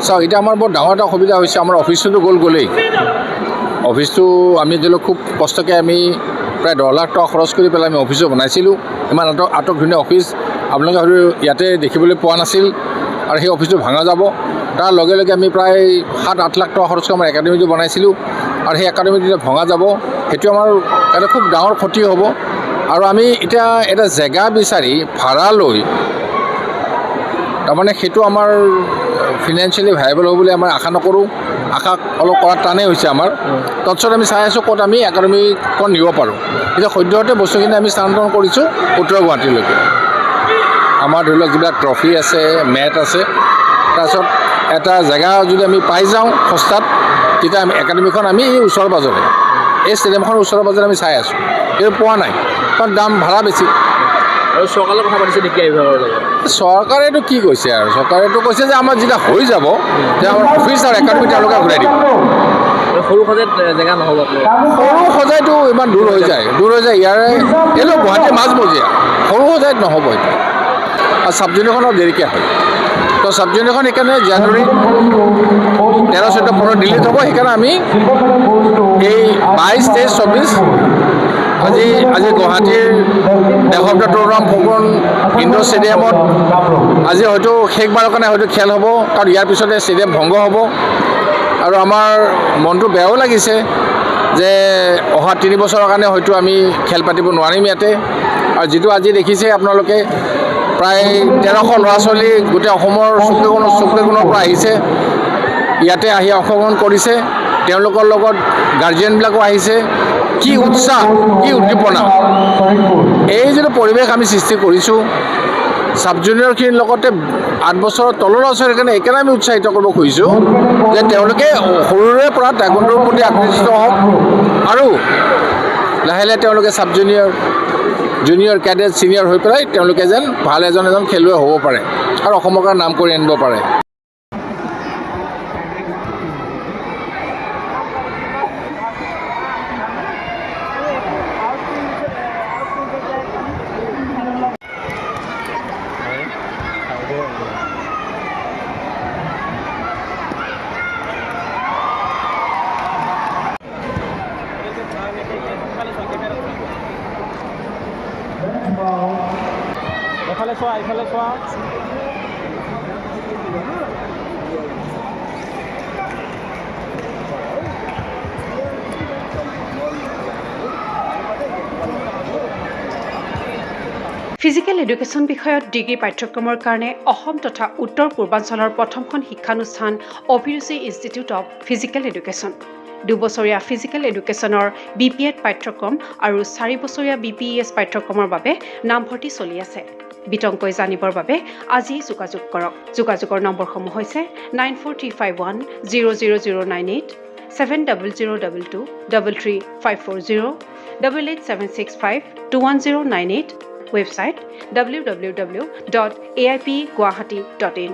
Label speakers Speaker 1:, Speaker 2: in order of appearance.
Speaker 1: চাওক এতিয়া আমাৰ বৰ ডাঙৰ এটা অসুবিধা হৈছে আমাৰ অফিচটোতো গ'লেই অফিচটো আমি ধৰি লওক খুব কষ্টকৈ আমি প্ৰায় 10 লাখ টকা খৰচ কৰি পেলাই আমি অফিচটো বনাইছিলোঁ ইমান আটক ধুনীয়া অফিচ আপোনালোকে হয়তো ইয়াতে দেখিবলৈ পোৱা নাছিল আৰু সেই অফিচটো ভাঙা যাব তাৰ লগে লগে আমি প্ৰায় 7-8 লাখ টকা খৰচ কৰি আমাৰ একাডেমিটো বনাইছিলোঁ আৰু সেই একাডেমিটো যেতিয়া ভঙা যাব সেইটো আমাৰ এটা খুব ডাঙৰ ক্ষতি হ'ব আৰু আমি এতিয়া এটা জেগা বিচাৰি ভাড়া লৈ তাৰমানে সেইটো আমাৰ ফিনান্সিয়েলি ভাইবল হ'ব বুলি আমাৰ আশা নকৰোঁ আশা অলপ কৰাত টানেই হৈছে আমাৰ তৎসত আমি চাই আছোঁ ক'ত আমি একাডেমিখন নিব পাৰোঁ এতিয়া সদ্যহতে বস্তুখিনি আমি স্থানান্তৰণ কৰিছোঁ উত্তৰ গুৱাহাটীলৈকে আমাৰ ধৰি লওক যিবিলাক ট্ৰফি আছে মেট আছে তাৰপিছত এটা জেগা যদি আমি পাই যাওঁ সস্তাত তেতিয়া আমি একাডেমিখন আমি এই ওচৰ পাজৰে এই ষ্টেডিয়ামখনৰ ওচৰে পাজৰে আমি চাই আছোঁ কিন্তু পোৱা নাই কাৰণ দাম ভাড়া বেছি
Speaker 2: আৰু চৰকাৰৰ কথা পাতিছে নেকি বিভাগৰ লগত
Speaker 1: চৰকাৰেতো কি কৈছে আৰু চৰকাৰেতো কৈছে যে আমাৰ যেতিয়া হৈ যাব যে আমাৰ অফিচ আৰু একাডেমি তেওঁলোকে ঘূৰাই দিব
Speaker 2: সৰু সজাইত জেগা নহ'ব আপোনাৰ
Speaker 1: সৰু সজাইটো ইমান দূৰ হৈ যায় ইয়াৰে এইটো গুৱাহাটীৰ মাজমজিয়া সৰু সজাইত নহ'ব এইটো আৰু চাব জুনিয়ৰখনৰ দেৰিকৈ হয় তো চাব জুনিয়ৰখন সেইকাৰণে জানুৱাৰী 13, 14, 15 দিল্লীত হ'ব সেইকাৰণে আমি এই 22, 23, 24 আজি গুৱাহাটীৰ দেশব্দ তৰুণৰাম ফুকন ইণ্ডোৰ ষ্টেডিয়ামত আজি হয়তো শেষবাৰৰ কাৰণে হয়তো খেল হ'ব কাৰণ ইয়াৰ পিছতে ষ্টেডিয়াম ভংগ হ'ব আৰু আমাৰ মনটো বেয়াও লাগিছে যে অহা 3 বছৰৰ কাৰণে হয়তো আমি খেল পাতিব নোৱাৰিম ইয়াতে আৰু যিটো আজি দেখিছে আপোনালোকে প্ৰায় 1300 ল'ৰা ছোৱালী গোটেই অসমৰ চুককোণৰ পৰা আহিছে ইয়াতে আহি অংশগ্ৰহণ কৰিছে তেওঁলোকৰ লগত গাৰ্জিয়ানবিলাকো আহিছে কি উৎসাহ কি উদ্দীপনা এই যিটো পৰিৱেশ আমি সৃষ্টি কৰিছোঁ চাব জুনিয়ৰখিনিৰ লগতে 8 বছৰৰ তলৰ ল'ৰা ছোৱালীৰ কাৰণে এইকাৰণে আমি উৎসাহিত কৰিব খুজিছোঁ যে তেওঁলোকে সৰুৰে পৰা টাইকোণ্ডোৰ প্ৰতি আকৰ্ষিত হওক আৰু লাহে লাহে তেওঁলোকে চাব জুনিয়ৰ কেডেট ছিনিয়ৰ হৈ পেলাই তেওঁলোকে যেন ভাল এজন খেলুৱৈ হ'ব পাৰে আৰু অসমৰ কাৰণে নাম কৰি আনিব পাৰে
Speaker 2: এইফালে চোৱা
Speaker 3: ফিজিকেল এডুকেশ্যন বিষয়ত ডিগ্ৰী পাঠ্যক্ৰমৰ কাৰণে অসম তথা উত্তৰ পূৰ্বাঞ্চলৰ প্ৰথমখন শিক্ষানুষ্ঠান অভিৰুচি ইনষ্টিটিউট অৱ ফিজিকেল এডুকেশ্যন 2 বছৰীয়া ফিজিকেল এডুকেশ্যনৰ BPEd পাঠ্যক্ৰম আৰু 4 বছৰীয়া BPES পাঠ্যক্ৰমৰ বাবে নামভৰ্তি চলি আছে বিতংকৈ জানিবৰ বাবে আজি যোগাযোগ কৰক যোগাযোগৰ নম্বৰসমূহ হৈছে 9435100098 7002233540 88765210098 website www.aipguwahati.in